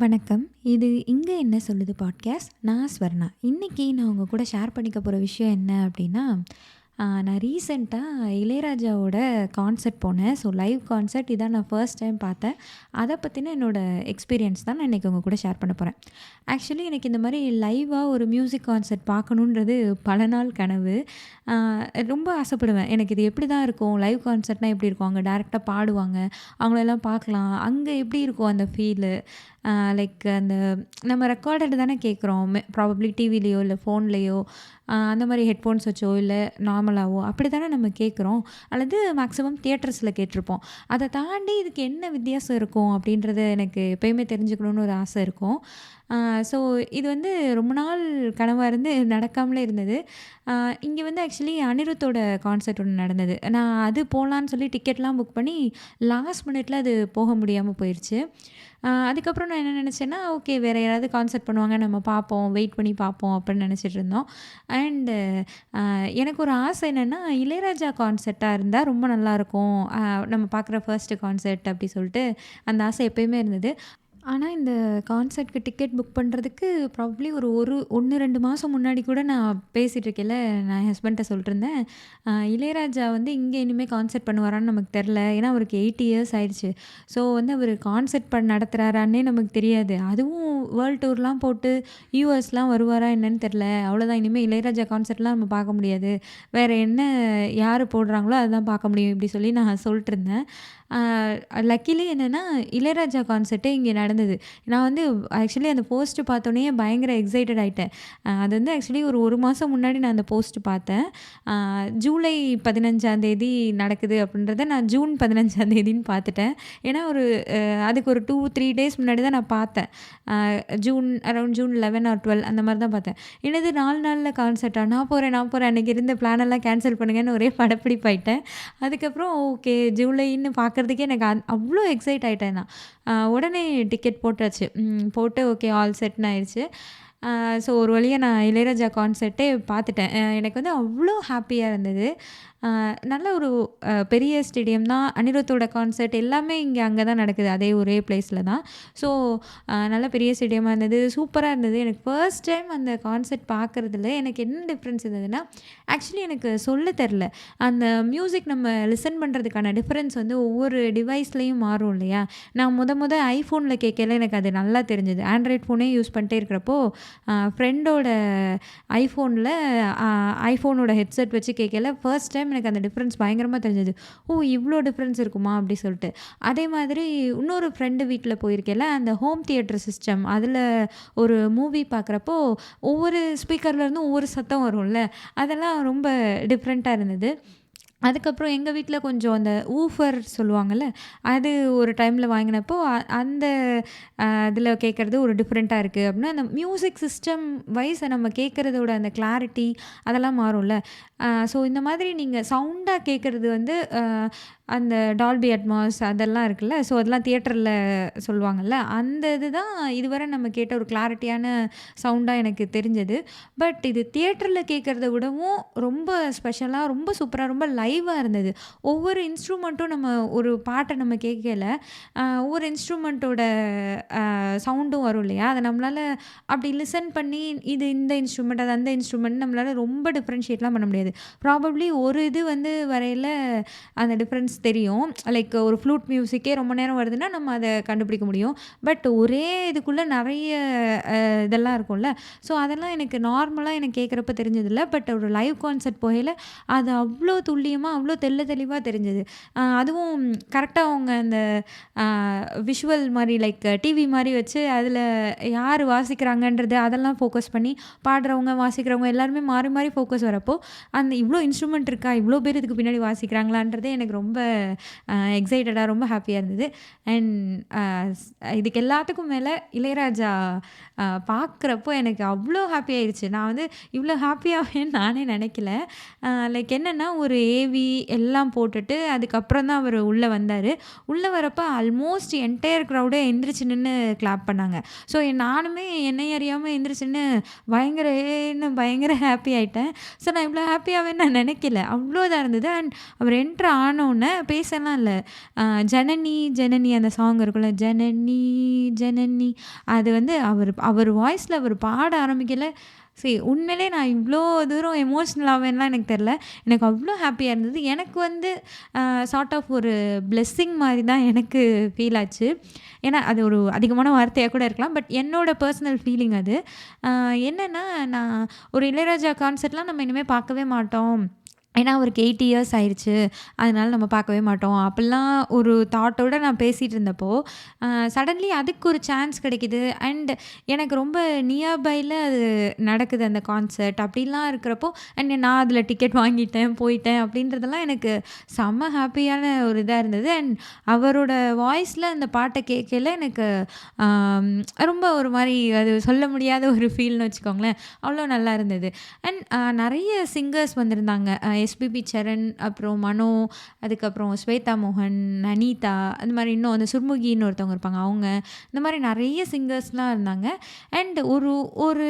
வணக்கம். இது "இங்க என்ன சொல்லுது" பாட்காஸ்ட். நான் ஸ்வர்ணா. இன்னைக்கு நான் உங்க கூட ஷேர் பண்ணிக்க போற விஷயம் என்ன அப்டின்னா, நான் ரீசென்ட்டா இளையராஜாவோட கான்சர்ட் போனேன். ஸோ லைவ் கான்சர்ட் இதான் நான் ஃபர்ஸ்ட் டைம் பார்த்தேன். அத பத்தின என்னோட எக்ஸ்பீரியன்ஸ் தான் நான் இன்னைக்கு உங்க கூட ஷேர் பண்ண போறேன். ஆக்சுவலி எனக்கு இந்த மாரி லைவா ஒரு மியூசிக் கான்சர்ட் பார்க்கணுன்றது பல நாள் கனவு. அ ரொம்ப ஆசைப்படுவேன். எனக்கு இது எப்படி தான் இருக்கும்? லைவ் கான்சர்ட்னா எப்படி இருக்கும்? அங்க டைரக்ட்டா பாடுவாங்க. அவங்களெல்லாம் பார்க்கலாம். அங்க எப்படி இருக்கும் அந்த ஃபீலு? லைக் அந்த நம்ம ரெக்கார்டட் தானே கேட்குறோம். ப்ராபப்ளி டிவிலயோ, இல்ல ஃபோன்லயோ அந்த மாரி ஹெட்ஃபோன்ஸ் வச்சோ, இல்ல நார்மலாவோ அப்படி தானே நம்ம கேட்குறோம். அல்லது மேக்ஸிமம் தியேட்டர்ஸ்ல கேட்டுருப்போம். அத தாண்டி இதுக்கு என்ன வித்தியாசம் இருக்கும்? அப்படின்றத எனக்கு எப்பயுமே தெரிஞ்சுக்கணும்னு ஒரு ஆசை இருக்கும். ஸோ இது வந்து ரொம்ப நாள் கனவா இருந்து நடக்காமலே இருந்தது. அ இங்க வந்து ஆக்சுவலி அனிருத்தோட கான்சர்ட் ஒண்ணு நடந்தது. நான் அது போலான்னு சொல்லி டிக்கெட்லாம் புக் பண்ணி லாஸ்ட் மினிட்ல அது போக முடியாம போயிருச்சு. அதுக்கப்புறம் நான் என்ன நினச்சேன்னா, ஓகே வேற யாராவது கான்சர்ட் பண்ணுவாங்க. நம்ம பார்ப்போம். வெயிட் பண்ணி பார்ப்போம் அப்படின்னு நினச்சிட்டு இருந்தோம். அண்டு எனக்கு ஒரு ஆசை என்னன்னா, இளையராஜா கான்சர்ட்டா இருந்தா ரொம்ப நல்லாயிருக்கும். நம்ம பார்க்குற ஃபர்ஸ்ட்டு கான்சர்ட் அப்படி சொல்லிட்டு அந்த ஆசை எப்பயுமே இருந்தது. ஆனா, இந்த கான்சர்ட்க்கு டிக்கெட் புக் பண்றதுக்கு ப்ராபப்ளி ஒரு 1, 2 மாசம் முன்னாடி கூட நான் பேசிட்டு இருக்கையில, நான் என் ஹஸ்பண்ட்ட சொல்லிட்டுருந்தேன். இளையராஜா வந்து இங்க இனிமே கான்சர்ட் பண்ணுவாரான்னு நமக்கு தெரில. ஏன்னா, அவருக்கு 80 இயர்ஸ் ஆயிடுச்சு. ஸோ, வந்து அவரு கான்சர்ட் நடத்துறாரான்னே நமக்கு தெரியாது. அதுவும் வேர்ல்ட் டூர்லாம் போட்டு யுஎஸ்லாம் வருவாரா என்னன்னு தெரில. அவ்வளோதான் இனிமே இளையராஜா கான்சர்ட்லாம் நம்ம பார்க்க முடியாது. வேற என்ன யாரு போடுறாங்களோ, அதுதான் பார்க்க முடியும். இப்படி சொல்லி நான் சொல்லிட்டுருந்தேன். ஆ லக்கிலி என்னன்னா, இளையராஜா கான்சர்ட்டே இங்க நடந்தது. நான் வந்து ஆக்சுவலி அந்த போஸ்ட் பார்த்தோனே பயங்கர எக்ஸைட்டட் ஆயிட்டேன். அது வந்து ஆக்சுவலி ஒரு 1 மாசம் முன்னாடி நான் அந்த போஸ்ட் பார்த்தேன். ஆ ஜூலை 15ஆம் தேதி நடக்குது அப்படின்றத நான் ஜூன் 15ஆம் தேதின்னு பார்த்துட்டேன். ஏன்னா ஒரு அதுக்கு ஒரு 2, 3 டேஸ் முன்னாடி தான் நான் பார்த்தேன். அரவுண்ட் ஜூன் 11 ஆர் 12 அந்த மாரி தான் பார்த்தேன். என்னது 4 நாள்ல கான்சர்ட்டா? நான் போறேன் அன்னைக்கு இருந்த பிளான் எல்லாம் கேன்சல் பண்ணுங்கன்னு ஒரே படப்பிடிப்பாயிட்டேன். அதுக்கப்புறம் ஓகே ஜூலைன்னு பார்க்குறதுக்கே எனக்கு அவ்ளோ எக்ஸைட் ஆயிட்டேன் நான். உடனே டிக்கெட் போட்டாச்சு. போட்டு ஓகே ஆல் செட்ன்னு ஆயிருச்சு. ஸோ ஒரு வழியா நான் இளையராஜா கான்சர்ட்டே பார்த்துட்டேன். எனக்கு வந்து அவ்ளோ ஹாப்பியா இருந்தது. நல்ல ஒரு பெரிய ஸ்டேடியம் தான். அனிருத்தோட கான்சர்ட் எல்லாமே அங்க தான் நடக்குது. அதே ஒரே பிளேஸ்ல தான். ஸோ நல்ல பெரிய ஸ்டேடியமா இருந்தது. சூப்பரா இருந்தது. எனக்கு ஃபர்ஸ்ட் டைம் அந்த கான்சர்ட் பார்க்குறதுல எனக்கு என்ன டிஃப்ரென்ஸ் இருந்ததுன்னா, ஆக்சுவலி எனக்கு சொல்ல தெரில. அந்த மியூசிக் நம்ம லிசன் பண்ணுறதுக்கான டிஃபரன்ஸ் வந்து ஒவ்வொரு டிவைஸ்லயும் மாறும் இல்லையா? நான் மொத ஐஃபோன்ல கேட்கையில எனக்கு அது நல்லா தெரிஞ்சது. ஆண்ட்ராய்ட் ஃபோனே யூஸ் பண்ணிட்டே இருக்கிறப்போ, ஃப்ரெண்டோட ஐஃபோன்ல ஐஃபோனோட ஹெட்செட் வச்சு கேட்கையில ஃபர்ஸ்ட் டைம் எனக்கு அந்த டிஃப்ரென்ஸ் பயங்கரமா தெரிஞ்சது. ஓ! இவ்ளோ டிஃப்ரென்ஸ் இருக்குமா? அப்படி சொல்லிட்டு. அதே மாதிரி இன்னொரு ஃப்ரெண்டு வீட்ல போயிருக்கையில, அந்த ஹோம் தியேட்டர் சிஸ்டம் அதில ஒரு மூவி பார்க்குறப்போ, ஒவ்வொரு ஸ்பீக்கர்ல இருந்தும் ஒவ்வொரு சத்தம் வரும்ல. அதெல்லாம் ரொம்ப டிஃப்ரெண்ட்டா இருந்தது. அதுக்கப்புறம் எங்க வீட்ல கொஞ்சம் அந்த ஊஃபர் சொல்லுவாங்கல்ல, அது ஒரு டைம்ல வாங்கினப்போ, அந்த இதில கேட்கறது ஒரு டிஃப்ரெண்ட்டா இருக்கு அப்படின்னா, அந்த மியூசிக் சிஸ்டம் வைஸ் நம்ம கேட்கறதோட அந்த கிளாரிட்டி அதெல்லாம் மாறும்ல. ஸோ இந்த மாதிரி நீங்க சவுண்டா கேட்கறது வந்து அந்த டால்பி அட்மாஸ் அதெல்லாம் இருக்குல்ல. ஸோ அதெல்லாம் தியேட்டர்ல சொல்லுவாங்கல்ல. அந்த இதுதான் இதுவரை நம்ம கேட்ட ஒரு கிளாரிட்டியான சவுண்டா எனக்கு தெரிஞ்சது. பட் இது தியேட்டர்ல கேட்கறத விடவும் ரொம்ப ஸ்பெஷலா, ரொம்ப சூப்பரா, ரொம்ப லைவா இருந்தது. ஒவ்வொரு இன்ஸ்ட்ருமெண்ட்டும் நம்ம ஒரு பாட்ட நம்ம கேட்கையில, ஒவ்வொரு இன்ஸ்ட்ருமெண்ட்டோட சவுண்டும் வரும் இல்லையா? அத நம்மளால அப்படி லிசன் பண்ணி இது இந்த இன்ஸ்ட்ருமெண்ட், அது அந்த இன்ஸ்ட்ருமெண்ட் நம்மளால ரொம்ப டிஃபரன்ஷியேட்லாம் பண்ண முடியாது. ப்ராபப்ளி ஒரு இது வந்து வரையில அந்த டிஃப்ரென்ஸ் தெரியும். லைக் ஒரு ஃப்ளூட் மியூசிக்கே ரொம்ப நேரம் வருதுன்னா, நம்ம அத கண்டுபிடிக்க முடியும். பட் ஒரே இதுக்குள்ள நெறைய இதெல்லாம் இருக்கும்ல. ஸோ அதெல்லாம் எனக்கு நார்மலா எனக்கு கேட்குறப்ப தெரிஞ்சதில்ல. பட் ஒரு லைவ் கான்சர்ட் போகையில அது அவ்ளோ துல்லியமா, அவ்ளோ தெள்ள தெளிவா தெரிஞ்சது. அதுவும் கரெக்ட்டா அவங்க அந்த அ விஷுவல் மாரி லைக் டிவி மாரி வச்சு அதில யார் வாசிக்கிறாங்கன்றது அதெல்லாம் ஃபோக்கஸ் பண்ணி பாடுறவங்க, வாசிக்கிறவங்க எல்லாருமே மாறி மாறி ஃபோக்கஸ் வரப்போ, அந்த இவ்ளோ இன்ஸ்ட்ருமெண்ட் இருக்கா? இவ்ளோ பேர் இதுக்கு பின்னாடி வாசிக்கிறாங்களான்றதே எனக்கு ரொம்ப எக்ஸைட்டடா ரொம்ப ஹாப்பியா இருந்தது. அண்ட் அ ஸ் இதுக்கு எல்லாத்துக்கும் மேல இளையராஜா பார்க்குறப்போ எனக்கு அவ்ளோ ஹாப்பி ஆயிருச்சு. நான் வந்து இவ்ளோ ஹாப்பியாவேன்னு நானே நெனைக்கல. லைக் என்னன்னா ஒரு ஏவி எல்லாம் போட்டுட்டு அதுக்கப்புறம் தான் அவரு உள்ள வந்தாரு. உள்ள வரப்ப ஆல்மோஸ்ட் என்டையர் கிரவுடே எந்திரிச்சு நின்னு கிளாப் பண்ணாங்க. ஸோ நானுமே என்னைய அறியாம எந்திரிச்சு நின்னு பயங்கர ஏன்னு பயங்கர ஹாப்பி ஆயிட்டேன். ஸோ நான் இவ்ளோ ஹாப்பியாவேன்னு நான் நெனைக்கல. அவ்ளோ இதா இருந்தது. அண்ட் அவர் என்டர் ஆனோனே பேசலாம் இல்ல. ஜனனி ஜனனி அந்த சாங் இருக்குல்ல, ஜனனி ஜனனி அது வந்து அவர் வாய்ஸ்ல அவர் பாட ஆரம்பிக்கல. உண்மையிலே நான் இவ்ளோ தூரம் எமோஷனல் ஆவேன்லாம் எனக்கு தெரியல. எனக்கு அவ்ளோ ஹேப்பியா இருந்தது. எனக்கு வந்து சார்ட் ஆஃப் ஒரு பிளெஸ்ஸிங் மாரி தான் எனக்கு ஃபீல் ஆச்சு. ஏன்னா அது ஒரு அதிகமான வார்த்தையா கூட இருக்கலாம். பட் என்னோட பர்சனல் ஃபீலிங் அது. என்னன்னா, நான் ஒரு இளையராஜா கான்சர்ட்லாம் நம்ம இனிமே பார்க்கவே மாட்டோம். ஏன்னா அவருக்கு 80 இயர்ஸ் ஆயிருச்சு. அதனால நம்ம பார்க்கவே மாட்டோம். அப்படிலாம் ஒரு தாட்டோட நான் பேசிட்டு இருந்தப்போ, சடன்லி அதுக்கு ஒரு சான்ஸ் கிடைக்குது. அண்ட் எனக்கு ரொம்ப நியர் பைல அது நடக்குது அந்த கான்சர்ட். அப்படிலாம் இருக்கிறப்போ நான் அதில டிக்கெட் வாங்கிட்டேன், போயிட்டேன் அப்படின்றதெல்லாம் எனக்கு செம்ம ஹேப்பியான ஒரு இதா இருந்தது. அண்ட் அவரோட வாய்ஸ்ல அந்த பாட்ட கேட்கையில எனக்கு ஆம், ரொம்ப ஒரு மாரி அது சொல்ல முடியாத ஒரு ஃபீல்னு வச்சுக்கோங்களேன். அவ்வளோ நல்லா இருந்தது. அண்ட் நெறைய சிங்கர்ஸ் வந்திருந்தாங்க. எஸ்பிபி சரண், அப்புறம் மனோ, அதுக்கப்புறம் ஸ்வேதா மோகன், அனிதா, அந்த மாரி இன்னும் அந்த சுர்முகின்னு ஒருத்தவங்க இருப்பாங்க அவங்க. இந்த மாரி நெறைய சிங்கர்ஸ்லாம் இருந்தாங்க. அண்ட் ஒரு ஒரு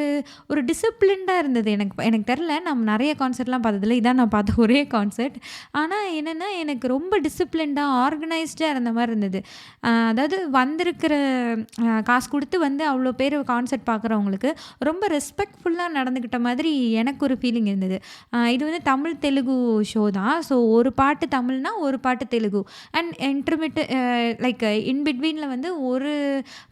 ஒரு டிசிப்ளின்டா இருந்தது. எனக்கு தெரியல. நம்ம நெறைய கான்சர்ட்லாம் பார்த்ததில்ல. இதான் நான் பார்த்த ஒரே கான்சர்ட். ஆனா என்னன்னா, எனக்கு ரொம்ப டிசிப்ளின்டா, ஆர்கனைஸ்டா இருந்த மாரி இருந்தது. அதாவது வந்திருக்கிற காசு குடுத்து வந்து அவ்வளோ பேர் கான்சர்ட் பார்க்குறவங்களுக்கு ரொம்ப ரெஸ்பெக்ட்ஃபுல்லா நடந்துக்கிட்ட மாதிரி எனக்கு ஒரு ஃபீலிங் இருந்தது. இது வந்து தமிழ், தெலுங்கு ஷோ தான். ஸோ ஒரு பாட்டு தமிழ்னா, ஒரு பாட்டு தெலுங்கு. அண்ட் லைக் இன் பிட்வீன்ல வந்து ஒரு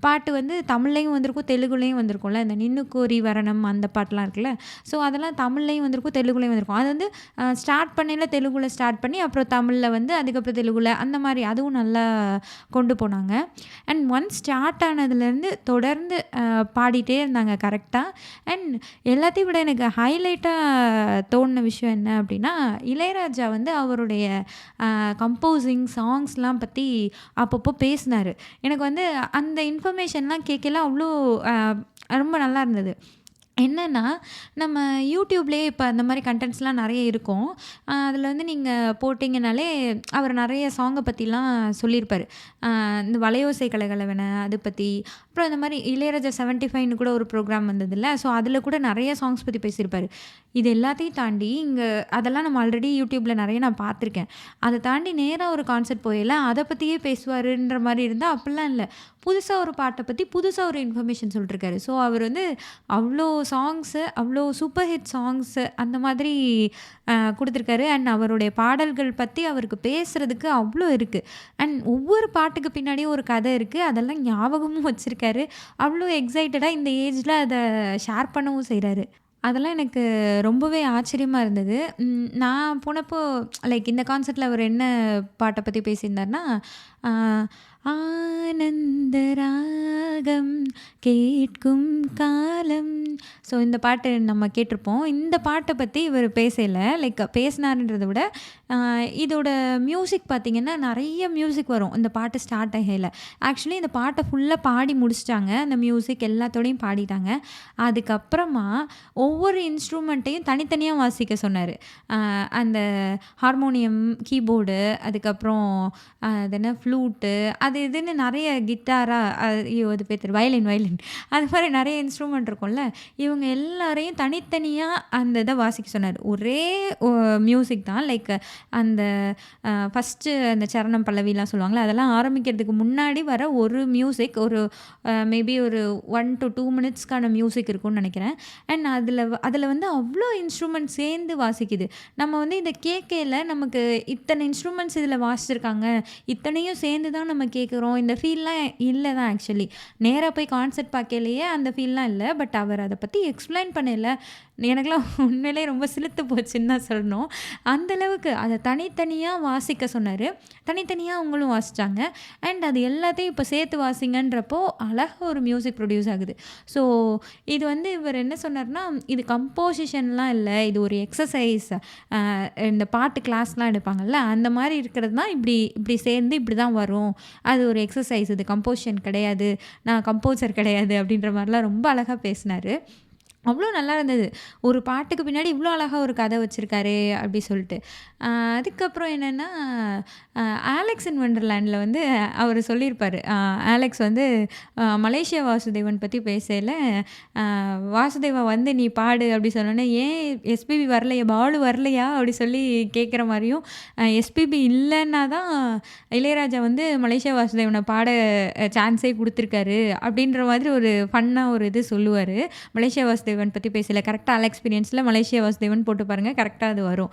பாட்டு வந்து தமிழ்லயும் வந்திருக்கும், தெலுங்குலயும் வந்திருக்கும்ல. இந்த நின்னு கோரி வரணம் அந்த பாட்டுலாம் இருக்குல்ல. ஸோ அதெல்லாம் தமிழ்லயும் வந்திருக்கும், தெலுங்குலயும் வந்திருக்கும். அது வந்து ஸ்டார்ட் பண்ணையில தெலுங்குல ஸ்டார்ட் பண்ணி, அப்புறம் தமிழ்ல வந்து அதுக்கப்புறம் தெலுங்குல அந்த மாரி அதுவும் நல்லா கொண்டு போனாங்க. அண்ட் ஒன்ஸ் ஸ்டார்ட் ஆனதுலேருந்து தொடர்ந்து பாடிட்டே இருந்தாங்க கரெக்ட்டா. அண்ட் எல்லாத்தையும் விட எனக்கு ஹைலைட்டா தோணுன விஷயம் என்ன அப்படின்னா, இளையராஜா வந்து அவருடைய கம்போசிங் சாங்ஸ்லாம் பத்தி அப்பப்போ பேசினாரு. எனக்கு வந்து அந்த இன்ஃபர்மேஷன்லாம் கேட்கல அவ்வளோ ரொம்ப நல்லா இருந்தது. என்னன்னா, நம்ம யூடியூப்லேயே இப்ப அந்த மாரி கன்டென்ட்ஸ்லாம் நெறைய இருக்கும். அதில வந்து நீங்க போட்டிங்கனாலே அவர் நெறைய சாங்க பத்திலாம் சொல்லியிருப்பாரு. இந்த வளையோசை கலகலவென அது பத்தி, அப்புறம் இந்த மாரி இளையராஜா 75ன்னு கூட ஒரு ப்ரோகிராம் வந்ததுல்ல. ஸோ அதில கூட நெறைய சாங்ஸ் பத்தி பேசியிருப்பாரு. இது எல்லாத்தையும் தாண்டி அதெல்லாம் நம்ம ஆல்ரெடி யூடியூப்ல நெறைய நான் பார்த்துருக்கேன். அத தாண்டி நேரா ஒரு கான்சர்ட் போயல அத பத்தியே பேசுவாருன்ற மாரி இருந்தா, அப்படிலாம் இல்ல. புதுசா ஒரு பாட்ட பத்தி புதுசா ஒரு இன்ஃபர்மேஷன் சொல்லிட்டுருக்காரு. ஸோ அவர் வந்து அவ்ளோ சாங்ஸு, அவ்ளோ சூப்பர் ஹிட் சாங்ஸு அந்த மாதிரி குடுத்துருக்காரு. அண்ட் அவருடைய பாடல்கள் பத்தி அவருக்கு பேசுறதுக்கு அவ்ளோ இருக்கு. அண்ட் ஒவ்வொரு பாட்டுக்கு பின்னாடியும் ஒரு கதை இருக்கு. அதெல்லாம் ஞாபகமும் வச்சிருக்காரு. அவ்ளோ எக்ஸைட்டடா இந்த ஏஜ்ல அத ஷேர் பண்ணவும் செய்றாரு. அதெல்லாம் எனக்கு ரொம்பவே ஆச்சரியமா இருந்தது. நான் போனப்போ லைக் இந்த கான்சர்ட்ல அவர் என்ன பாட்ட பத்தி பேசியிருந்தாருன்னா, ஆ ஆனந்த ராகம் கேட்கும் காலம். ஸோ இந்த பாட்டு நம்ம கேட்டிருப்போம். இந்த பாட்ட பத்தி இவர் பேசல. லைக் பேசினாருன்றத விட, இதோட மியூசிக் பார்த்தீங்கன்னா, நெறைய மியூசிக் வரும். இந்த பாட்டு ஸ்டார்ட் ஆகையில. ஆக்சுவலி இந்த பாட்ட ஃபுல்லா பாடி முடிச்சுட்டாங்க. அந்த மியூசிக் எல்லாத்தோடையும் பாடிட்டாங்க. அதுக்கப்புறமா ஒவ்வொரு இன்ஸ்ட்ருமெண்ட்டையும் தனித்தனியா வாசிக்க சொன்னாரு. அந்த ஹார்மோனியம், கீபோர்டு, அதுக்கப்புறம் அது என்ன ஃப்ளூட்டு, அது இதுன்னு நெறைய கிட்டாரா ஐயோ! அது பேர் தெரியல. வயலின் அது மாரி நெறைய இன்ஸ்ட்ருமெண்ட் இருக்கும்ல. இவங்க எல்லாரையும் தனித்தனியா அந்த இத வாசிக்க சொன்னாரு. ஒரே மியூசிக் தான். லைக் அந்த ஃபர்ஸ்ட்டு அந்த சரணம், பல்லவிலாம் சொல்லுவாங்கல்ல, அதெல்லாம் ஆரம்பிக்கிறதுக்கு முன்னாடி வர ஒரு மியூசிக் ஒரு மேபி ஒரு 1 to 2 மினிட்ஸ்க்கான மியூசிக் இருக்கும்னு நெனைக்கிறேன். அண்ட் அதில வந்து அவ்ளோ இன்ஸ்ட்ருமெண்ட் சேர்ந்து வாசிக்குது. நம்ம வந்து இத கேட்கையில நமக்கு இத்தனை இன்ஸ்ட்ருமெண்ட்ஸ் இதில வாசிச்சிருக்காங்க. இத்தனையும் சேர்ந்து தான் நம்ம கேட்குறோம். இந்த ஃபீல்லாம் இல்ல தான் ஆக்சுவலி. நேரா போய் கான்சர்ட் பார்க்கையிலேயே அந்த ஃபீல்லாம் இல்ல. பட் அவர் அத பத்தி எக்ஸ்ப்ளைன் பண்ணையில எனக்கெல்லாம் உண்மையிலேயே ரொம்ப சிலுத்து போச்சுன்னு தான் சொல்லணும். அந்த அளவுக்கு அத தனித்தனியா வாசிக்க சொன்னாரு. தனித்தனியா அவங்களும் வாசிச்சாங்க. அண்ட் அது எல்லாத்தையும் இப்ப சேர்த்து வாசிங்கன்றப்போ அழகா ஒரு மியூசிக் ப்ரொடியூஸ் ஆகுது. ஸோ இது வந்து இவர் என்ன சொன்னார்னா, இது கம்போசிஷன்லாம் இல்ல. இது ஒரு எக்ஸர்சைஸ். இந்த பாட்டு கிளாஸ்லாம் எடுப்பாங்கல்ல, அந்த மாரி இருக்கிறது தான் இப்படி இப்படி சேர்ந்து இப்படி தான் வரும். அது ஒரு எக்ஸர்சைஸ். இது கம்போசிஷன் கிடையாது. நான் கம்போசர் கிடையாது அப்படின்ற மாரிலாம் ரொம்ப அழகா பேசினாரு. அவ்வளோ நல்லா இருந்தது. ஒரு பாட்டுக்கு பின்னாடி இவ்ளோ அழகா ஒரு கதை வச்சிருக்காரே! அப்டி சொல்ட்டு. அ அதுக்கப்புறம் என்னன்னா, அ ஆலெக்ஸ் இன் வண்டர்லேண்ட்ல வந்து அவரு சொல்லியிருப்பாரு. ஆலெக்ஸ் வந்து மலேசியா வாசுதேவன் பத்தி பேசையில, "வாசுதேவா வந்து நீ பாடு" அப்டி சொன்னோனே, "ஏன் எஸ்பிபி வரலையா? பாலு வரலையா?" அப்டி சொல்லி கேட்குற மாரியும், எஸ்பிபி இல்லன்னா தான் இளையராஜா வந்து மலேசியா வாசுதேவன பாட சான்ஸே குடுத்துருக்காரு. அப்டின்ற மாதிரி ஒரு ஃபன்னா ஒரு இது சொல்லுவாரு. மலேசியா வாசுதேவன் பத்தி பேசல. கரெக்ட்டா ஆல் எக்ஸ்பீரியன்ஸ்ல மலேசியா வாசுதேவன் போட்டு பாருங்க. கரெக்ட்டா அது வரும்.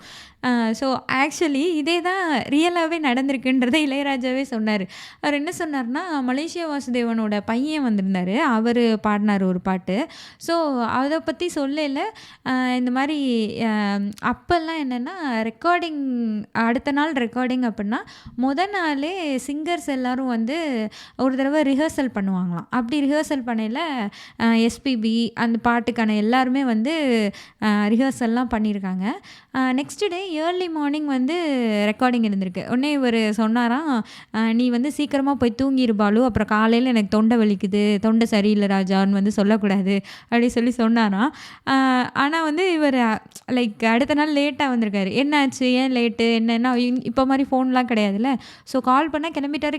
ஸோ ஆக்சுவலி இதே தான் ரியலாவே நடந்திருக்குன்றத இளையராஜாவே சொன்னாரு. அவரு என்ன சொன்னாருன்னா, மலேசியா வாசுதேவனோட பையன் வந்திருந்தாரு. அவரு பாடுனாரு ஒரு பாட்டு. ஸோ அத பத்தி சொல்லையில, இந்த மாரி அ அப்பல்லாம் என்னன்னா, ரெக்கார்டிங் அடுத்த நாள் ரெக்கார்டிங் அப்புட்ன்னா, மொத நாளே சிங்கர்ஸ் எல்லாரும் வந்து ஒரு தடவ ரிஹர்சல் பண்ணுவாங்களாம். அப்படி ரிஹர்சல் பண்ணையில எஸ்பிபி அந்த பாட்டுக்கான எல்லாருமே வந்து ரிஹர்சல்லாம் பண்ணியிருக்காங்க. நெக்ஸ்ட் டே ஏர்லி மார்னிங் வந்து ரெக்கார்டிங் இருந்திருக்கு. உடனே இவரு சொன்னாராம், "நீ வந்து சீக்கிரமா போய் தூங்கிரு பாலு. அப்புறம் காலையில எனக்கு தொண்டை வலிக்குது. தொண்டை சரியில்ல ராஜான்னு வந்து சொல்லக்கூடாது." அப்படி சொல்லி சொன்னாராம். அ ஆனா வந்து இவரு லைக் அடுத்த நாள் லேட்டா வந்திருக்காரு. "என்னாச்சு? ஏன் லேட்டு? என்னன்னா" இப்போ மாரி ஃபோன்லாம் கிடையாதுல்ல. ஸோ கால் பண்ணா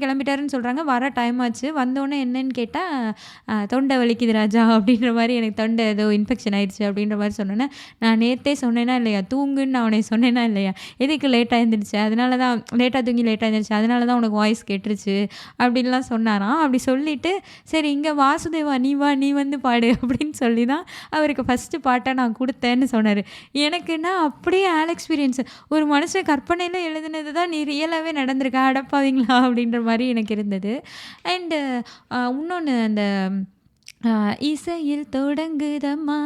கிளம்பிட்டாருன்னு சொல்றாங்க. வர டைம் ஆச்சு. வந்தோனே என்னன்னு கேட்டா, "தொண்டை வலிக்குது ராஜா" அப்படின்ற மாரி, "எனக்கு தொண்டை ஏதோ இன்ஃபெக்ஷன் ஆயிடுச்சு" அப்படின்ற மாரி சொன்னோனே, "நான் நேத்தே சொன்னேனா இல்லையா? தூங்குன்னு நான் உன்னைய சொன்னேனா இல்லையா? எதுக்கு லேட்டா எந்திரிச்ச? அதனால தான் லேட்டா தூங்கி லேட்டா எந்திரிச்ச. அதனால தான் உனக்கு வாய்ஸ் கேட்டுருச்சு." அப்படின்லாம் சொன்னாராம். அப்படி சொல்லிட்டு, "சரி இங்க வாசுதேவா நீ வா, நீ வந்து பாடு" அப்படின்னு சொல்லி தான் அவருக்கு ஃபர்ஸ்ட்டு பாட்டா நான் குடுத்தேன்னு சொன்னாரு. எனக்குன்னா அப்படியே ஆல் எக்ஸ்பீரியன்ஸ். ஒரு மனுஷன் கற்பனையில எழுதுனது தான் நீ ரியலாவே நடந்திருக்கா? அடப்பாவிங்களா! அப்படின்ற மாரி எனக்கு இருந்தது. அண்டு இன்னொன்னு அந்த அ "இசையில் தொடங்குதம்மா"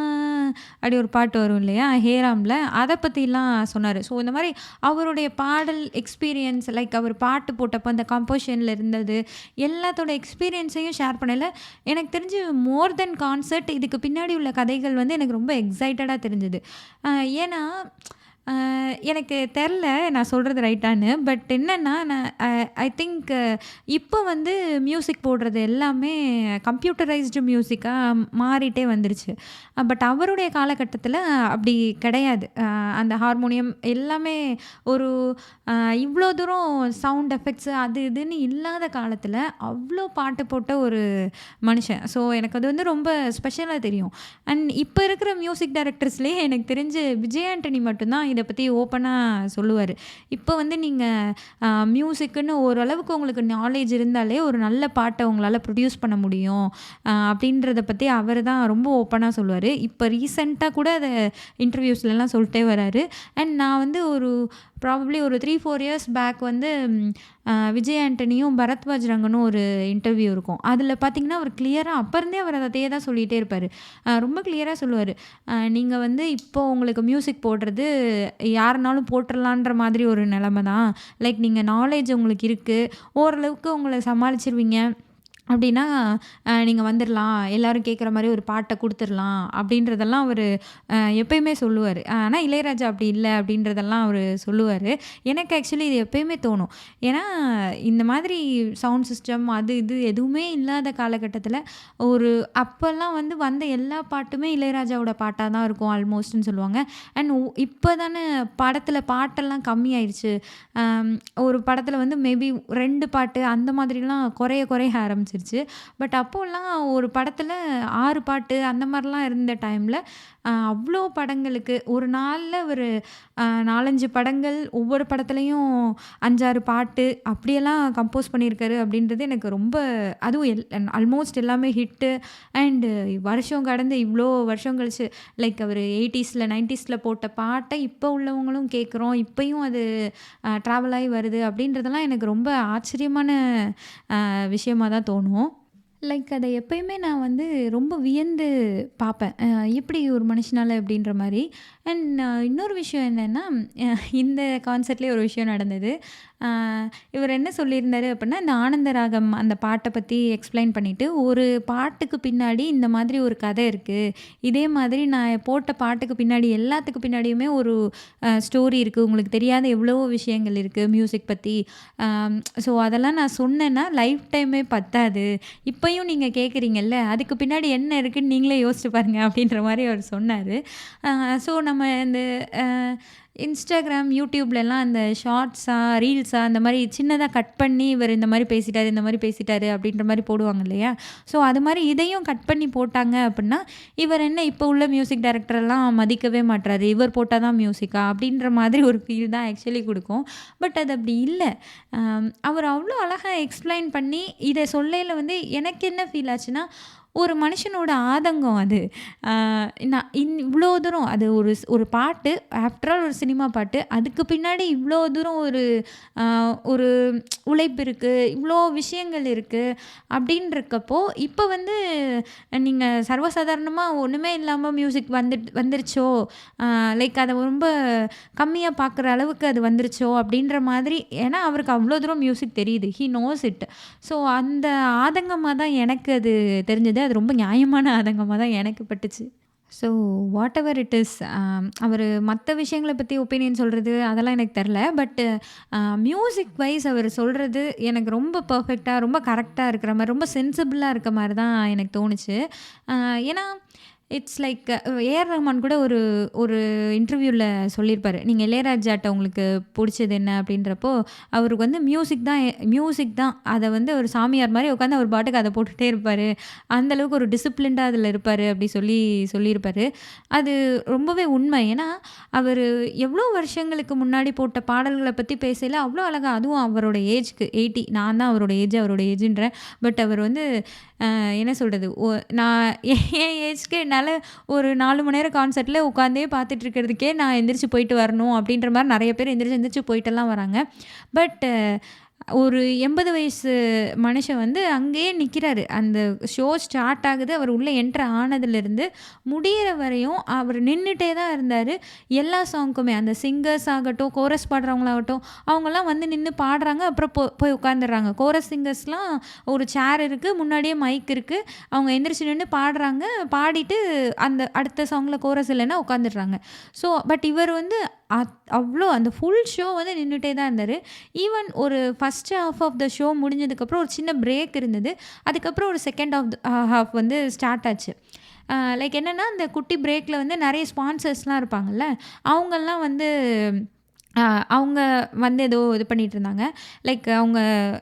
அப்படி ஒரு பாட்டு வரும் இல்லையா? ஹேராம்ல. அத பத்திலாம் சொன்னாரு. ஸோ இந்த மாரி அவருடைய பாடல் எக்ஸ்பீரியன்ஸ் லைக் அவர் பாட்டு போட்டப்போ அந்த கம்போசிஷன்ல இருந்தது, எல்லாத்தோட எக்ஸ்பீரியன்ஸையும் ஷேர் பண்ணயில, எனக்கு தெரிஞ்சு மோர் தென் கான்சர்ட் இதுக்கு பின்னாடி உள்ள கதைகள் வந்து எனக்கு ரொம்ப எக்ஸைட்டடா தெரிஞ்சது. அ ஏன்னா, எனக்கு தெரில நான் சொல்றது ரைட்டான்னு. பட் என்னன்னா, நான் ஐ திங்க் இப்போ வந்து மியூசிக் போடுறது எல்லாமே கம்ப்யூட்டரைஸ்டு மியூசிக்கா மாறிட்டே வந்துருச்சு. பட் அவருடைய காலகட்டத்தில அப்படி கிடையாது. அந்த ஹார்மோனியம் எல்லாமே ஒரு இவ்ளோ தூரம் சவுண்ட் எஃபெக்ட்ஸ் அது இதுன்னு இல்லாத காலத்தில, அவ்ளோ பாட்டு போட்ட ஒரு மனுஷன். ஸோ எனக்கு அது வந்து ரொம்ப ஸ்பெஷலா தெரியும். அண்ட் இப்போ இருக்கிற மியூசிக் டைரக்டர்ஸ்லயே எனக்கு தெரிஞ்சு விஜய் ஆண்டனி மட்டும் தான் இத பத்தி ஓப்பனா சொல்லுவாரு. இப்போ வந்து நீங்க மியூசிக்குன்னு ஓரளவுக்கு உங்களுக்கு நாலேட்ஜ் இருந்தாலே, ஒரு நல்ல பாட்ட உங்களால ப்ரொடியூஸ் பண்ண முடியும். அப்படின்றத பத்தி அவரு தான் ரொம்ப ஓப்பனா சொல்லுவாரு. இப்போ ரீசென்ட்டா கூட அத இன்டர்வியூஸ்லலாம் சொல்ட்டே வராரு. அண்ட் நான் வந்து ப்ராபப்ளி ஒரு 3, 4 இயர்ஸ் பேக் வந்து விஜய் ஆண்டனியும், பரத்வாஜ் ரங்கனும் ஒரு இன்டர்வியூ இருக்கும். அதில பார்த்தீங்கன்னா, அவர் கிளியரா அப்ப இருந்தே அவர் அதே தான் சொல்லிட்டே இருப்பாரு. ரொம்ப கிளியரா சொல்லுவாரு. "நீங்க வந்து இப்போ உங்களுக்கு மியூசிக் போடுறது யாருனாலும் போட்டுறலான்ற மாதிரி ஒரு நிலைமை தான். லைக் நீங்க நாலேட்ஜ் உங்களுக்கு இருக்கு. ஓரளவுக்கு உங்கள சமாளிச்சுருவீங்க. அப்படின்னா, நீங்க வந்துரலாம். எல்லாரும் கேட்குற மாரி ஒரு பாட்ட குடுத்துரலாம்." அப்படின்றதெல்லாம் அவரு எப்பயுமே சொல்லுவாரு. ஆனா இளையராஜா அப்படி இல்ல அப்படின்றதெல்லாம் அவரு சொல்லுவாரு. எனக்கு ஆக்சுவலி இது எப்பயுமே தோணும். ஏன்னா, இந்த மாதிரி சவுண்ட் சிஸ்டம் அது இது எதுவுமே இல்லாத காலகட்டத்தில, ஒரு அப்பல்லாம் வந்து வந்த எல்லா பாட்டுமே இளையராஜாவோட பாட்டா தான் இருக்கும் ஆல்மோஸ்ட்ன்னு சொல்லுவாங்க. அண்ட் இப்ப தானே படத்தில பாட்டெல்லாம் கம்மியாயிருச்சு. ஒரு படத்துல வந்து மேபி 2 பாட்டு அந்த மாதிரிலாம் குறைய ஆரம்பிச்சுருச்சு. பட் அப்போலாம் ஒரு படத்துல 6 பாட்டு அந்த மாரிலாம் இருந்த டைம்ல, அவ்ளோ படங்களுக்கு ஒரு நாள்ல ஒரு 4, 5 படங்கள் ஒவ்வொரு படத்துலயும் 5, 6 பாட்டு அப்படியெல்லாம் கம்போஸ் பண்ணியிருக்காரு அப்படின்றது எனக்கு ரொம்ப அதுவும் ஆல்மோஸ்ட் எல்லாமே ஹிட்டு. அண்ட் வருஷம் கடந்து இவ்ளோ வருஷம் கழிச்சு லைக் அவரு 80ஸ்ல 90ஸ்ல போட்ட பாட்ட இப்போ உள்ளவங்களும் கேட்குறோம். இப்பயும் அது ட்ராவல் ஆகி வருது அப்படின்றதெல்லாம் எனக்கு ரொம்ப ஆச்சரியமான விஷயமா தான் தோணும். லைக் அத எப்பயுமே நான் வந்து ரொம்ப வியந்து பார்ப்பேன். எப்படி ஒரு மனுஷனால அப்படின்ற மாரி. அண்ட் இன்னொரு விஷயம் என்னன்னா, இந்த கான்செர்ட்லயே ஒரு விஷயம் நடந்தது. அ இவர் என்ன சொல்லியிருந்தாரு அப்படின்னா, இந்த ஆனந்த ராகம் அந்த பாட்ட பத்தி எக்ஸ்ப்ளைன் பண்ணிட்டு, ஒரு பாட்டுக்கு பின்னாடி இந்த மாதிரி ஒரு கதை இருக்கு. இதே மாதிரி நான் போட்ட பாட்டுக்கு பின்னாடி எல்லாத்துக்கு பின்னாடியுமே ஒரு ஸ்டோரி இருக்கு. உங்களுக்கு தெரியாத எவ்வளவோ விஷயங்கள் இருக்கு மியூசிக் பத்தி. ஸோ அதெல்லாம் நான் சொன்னேன்னா, லைஃப் டைமே பத்தாது. இப்பயும் நீங்க கேட்குறீங்கல்ல, அதுக்கு பின்னாடி என்ன இருக்குன்னு நீங்களே யோசிச்சு பாருங்க அப்படின்ற மாரி அவர் சொன்னாரு. ஸோ நம்ம இந்த அ Instagram, YouTubeலலாம் அந்த ஷார்ட்ஸா, ரீல்ஸா அந்த மாரி சின்னதா கட் பண்ணி இவர் இந்த மாரி பேசிட்டாரு, இந்த மாரி பேசிட்டாரு அப்படின்ற மாரி போடுவாங்க இல்லையா? ஸோ அது மாரி இதையும் கட் பண்ணி போட்டாங்க அப்படின்னா, இவர் என்ன இப்போ உள்ள மியூசிக் டைரக்டர்லாம் மதிக்கவே மாட்றாரு. இவர் போட்டா தான் மியூசிக்கா? அப்படின்ற மாதிரி ஒரு ஃபீல் தான் ஆக்சுவலி குடுக்கும். பட் அது அப்படி இல்ல. அவர் அவ்வளோ அழகா எக்ஸ்ப்ளைன் பண்ணி இத சொல்லையில வந்து எனக்கு என்ன ஃபீல் ஆச்சுன்னா, ஒரு மனுஷனோட ஆதங்கம் அது. அ நான் இவ்ளோ தூரம் அது ஒரு பாட்டு, ஆஃப்டர் ஆல் ஒரு சினிமா பாட்டு. அதுக்கு பின்னாடி இவ்ளோ தூரம் அ ஒரு உழைப்பு இருக்கு. இவ்ளோ விஷயங்கள் இருக்கு. அப்படின்றக்கப்போ, இப்ப வந்து நீங்க சர்வசாதாரணமா ஒண்ணுமே இல்லாம மியூசிக் வந்துருச்சோ, லைக் அத ரொம்ப கம்மியா பார்க்குற அளவுக்கு அது வந்துருச்சோ அப்படின்ற மாதிரி ஏன்னா அவருக்கு அவ்ளோ தூரம் மியூசிக் தெரியுது. He knows it. ஸோ அந்த ஆதங்கமா தான் எனக்கு அது தெரிஞ்சது. அது ரொம்ப நியாயமான ஆதங்கமா தான் எனக்கு பட்டுச்சு. So what ever it is அவரு மத்த விஷயங்கள பத்தி ஒப்பீனியன் சொல்றது அதெல்லாம் எனக்கு தெரில. பட் மியூசிக் வைஸ் அவர் சொல்றது எனக்கு ரொம்ப பெர்ஃபெக்ட்டா, ரொம்ப கரெக்ட்டா இருக்கிற மாரி, ரொம்ப சென்சிபிளா இருக்க மாரி தான் எனக்கு தோணுச்சு. ஏன்னா இட்ஸ் லைக் ஏஆர் ரஹ்மான் கூட ஒரு ஒரு இன்டர்வியூல சொல்லியிருப்பாரு. நீங்க இளையராஜாட்ட உங்களுக்கு புடிச்சது என்ன அப்படின்றப்போ, அவருக்கு வந்து மியூசிக் தான். அத வந்து ஒரு சாமியார் மாரி உட்காந்து அவர் பாட்டுக்கு அத போட்டுட்டே இருப்பாரு. அந்த அளவுக்கு ஒரு டிசிப்ளின்டா அதில இருப்பாரு அப்படி சொல்லியிருப்பாரு. அது ரொம்பவே உண்மை. ஏன்னா, அவரு எவ்வளோ வருஷங்களுக்கு முன்னாடி போட்ட பாடல்கள பத்தி பேசையில அவ்வளோ அழகா அதுவும் அவரோட ஏஜ்க்கு 80 நான் தான் அவரோட ஏஜ்ன்றேன். பட் அவர் வந்து என்ன சொல்றது? நான் என் ஏஜ்க்கு என்னால ஒரு 4 மணி நேரம் கான்சர்ட்ல உட்காந்தே பார்த்துட்டு இருக்கிறதுக்கே நான் எந்திரிச்சு போயிட்டு வரணும் அப்படின்ற மாரி நெறைய பேர் எந்திரிச்சு போயிட்டெல்லாம் வராங்க. பட் ஒரு 80 வயசு மனுஷன் வந்து அங்கேயே நிக்கிறாரு. அந்த ஷோ ஸ்டார்ட் ஆகுது. அவர் உள்ள என்டர் ஆனதுலேருந்து முடியிற வரையும் அவர் நின்னுட்டே தான் இருந்தாரு. எல்லா சாங்க்குமே அந்த சிங்கர்ஸ் ஆகட்டும், கோரஸ் பாடுறவங்களாகட்டும், அவங்கலாம் வந்து நின்னு பாடுறாங்க. அப்புறம் போய் உட்காந்துடுறாங்க. கோரஸ் சிங்கர்ஸ்லாம் ஒரு சேர் இருக்கு. முன்னாடியே மைக் இருக்கு. அவங்க எந்திரிச்சு நின்னு பாடுறாங்க. பாடிட்டு அந்த அடுத்த சாங்ல கோரஸ் இல்லைன்னா உட்காந்துடுறாங்க. ஸோ பட் இவர் வந்து அவ்ளோ அந்த ஃபுல் ஷோ வந்து நின்னுட்டே தான் இருந்தாரு. ஈவன் ஒரு first half of the show முடிஞ்சதுக்கப்புறம் ஒரு சின்ன பிரேக் இருந்தது. அதுக்கப்புறம் ஒரு செகண்ட் ஹாஃப் வந்து ஸ்டார்ட் ஆச்சு. லைக் என்னன்னா, அந்த குட்டி பிரேக்ல வந்து நெறைய ஸ்பான்சர்ஸ்லாம் இருப்பாங்கல்ல. அவங்கலாம் வந்து அவங்க வந்து ஏதோ இது பண்ணிட்டு இருந்தாங்க. லைக் அவங்க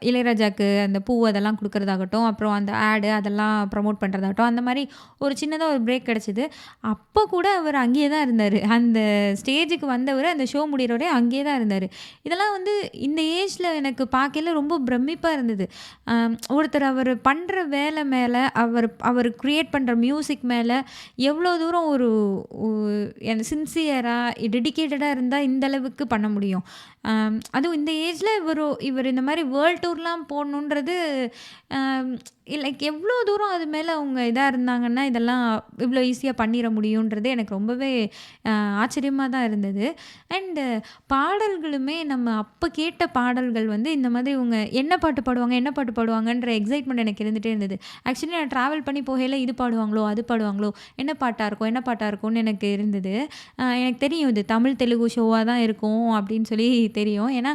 இளையராஜாக்கு அந்த பூ அதெல்லாம் குடுக்குறதாகட்டும், அப்புறம் அந்த அதெல்லாம் ப்ரமோட் பண்றதாகட்டும், அந்த மாரி ஒரு சின்னதா ஒரு பிரேக் கிடைச்சது. அப்போ கூட அவர் அங்கேயே தான் இருந்தாரு. அந்த ஸ்டேஜுக்கு வந்தவரு அந்த ஷோ முடியிற வரையும் அங்கேயே தான் இருந்தாரு. இதெல்லாம் வந்து இந்த ஏஜ்ல எனக்கு பார்க்கையில ரொம்ப பிரமிப்பா இருந்தது. ஒருத்தர் அவரு பண்ற வேலை மேல, அவர் கிரியேட் பண்ற மியூசிக் மேல எவ்வளோ தூரம் ஒரு ஒ சின்சியரா, டெடிகேட்டடா இருந்தா இந்த அளவுக்கு பண்ண முடியும். அதுவும் இந்த ஏஜ்ல இவர் இந்த மாரி வேர்ல்ட் டூர்லாம் போடணுன்றது அம் லைக் எவ்வளோ தூரம் அது மேல அவங்க இதா இருந்தாங்கன்னா, இதெல்லாம் இவ்வளோ ஈஸியா பண்ணிற முடியுன்றது எனக்கு ரொம்பவே ஆச்சரியமா தான் இருந்தது. அண்டு பாடல்களுமே நம்ம அப்ப கேட்ட பாடல்கள் வந்து இந்த மாதிரி இவங்க என்ன பாட்டு பாடுவாங்கன்ற எக்ஸைட்மெண்ட் எனக்கு இருந்துட்டே இருந்தது. ஆக்சுவலி நான் ட்ராவல் பண்ணி போகையில இது பாடுவாங்களோ, அது பாடுவாங்களோ, என்ன பாட்டா இருக்கும்னு எனக்கு இருந்தது. எனக்கு தெரியும் இது தமிழ், தெலுங்கு ஷோவா தான் இருக்கும் அப்படின்னு சொல்லி தெரியும். ஏன்னா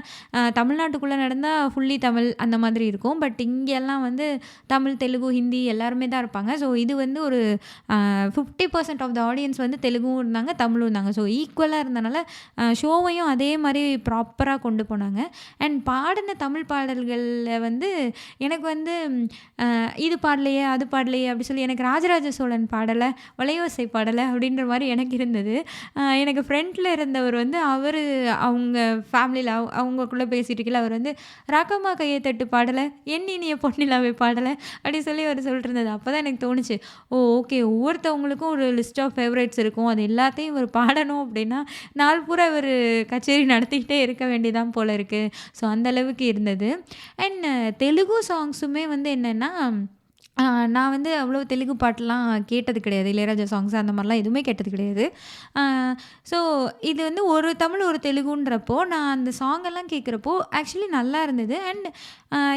தமிழ்நாட்டுக்குள்ள நடந்தா ஃபுல்லி தமிழ் அந்த மாதிரி இருக்கும். பட் இங்கெல்லாம் வந்து தமிழ், தெலுங்கு, ஹிந்தி எல்லாருமே தான் இருப்பாங்க. ஸோ இது வந்து ஒரு 50% ஆஃப் த ஆடியன்ஸ் வந்து தெலுங்கும் இருந்தாங்க, தமிழும் இருந்தாங்க. ஸோ ஈக்குவலா இருந்தனால ஷோவையும் அதே மாரி ப்ராப்பரா கொண்டு போனாங்க. அண்ட் பாடுன தமிழ் பாடல்கள்ல வந்து எனக்கு வந்து இது பாடலையே, அது பாடலையே அப்படி சொல்லி எனக்கு ராஜராஜ சோழன் பாடல, வளையோசை பாடல அப்படின்ற மாரி எனக்கு இருந்தது. எனக்கு ஃப்ரண்ட்ல இருந்தவர் வந்து அவங்க ஃபேமிலியில அவங்கக்குள்ள பேசிட்டு இருக்கையில அவர் வந்து "ராக்கம்மா கைய தட்டு" பாடல, "என் இனிய பொன்னிலாவே" பாடல அப்படி சொல்லி அவர் சொல்லிட்டு இருந்தது. அப்பதான் எனக்கு தோணுச்சு, ஓகே ஒவ்வொருத்தவங்களுக்கும் ஒரு லிஸ்ட் ஆஃப் ஃபேவரைட்ஸ் இருக்கும். அது எல்லாத்தையும் இவர் பாடணும் அப்படின்னா, நாள் பூரா இவரு கச்சேரி நடத்திக்கிட்டே இருக்க வேண்டியதான் போல இருக்கு. ஸோ அந்த அளவுக்கு இருந்தது. அண்ட் தெலுங்கு சாங்ஸுமே வந்து என்னன்னா ஆ நான் வந்து அவ்வளோ தெலுங்கு பாட்டுலாம் கேட்டது கிடையாது. இளையராஜா சாங்ஸ் அந்த மாரிலாம் எதுவுமே கேட்டது கிடையாது. ஆ ஸோ இது வந்து ஒரு தமிழ், ஒரு தெலுங்குன்றப்போ, நான் அந்த சாங் எல்லாம் கேட்குறப்போ ஆக்சுவலி நல்லா இருந்தது. அண்ட்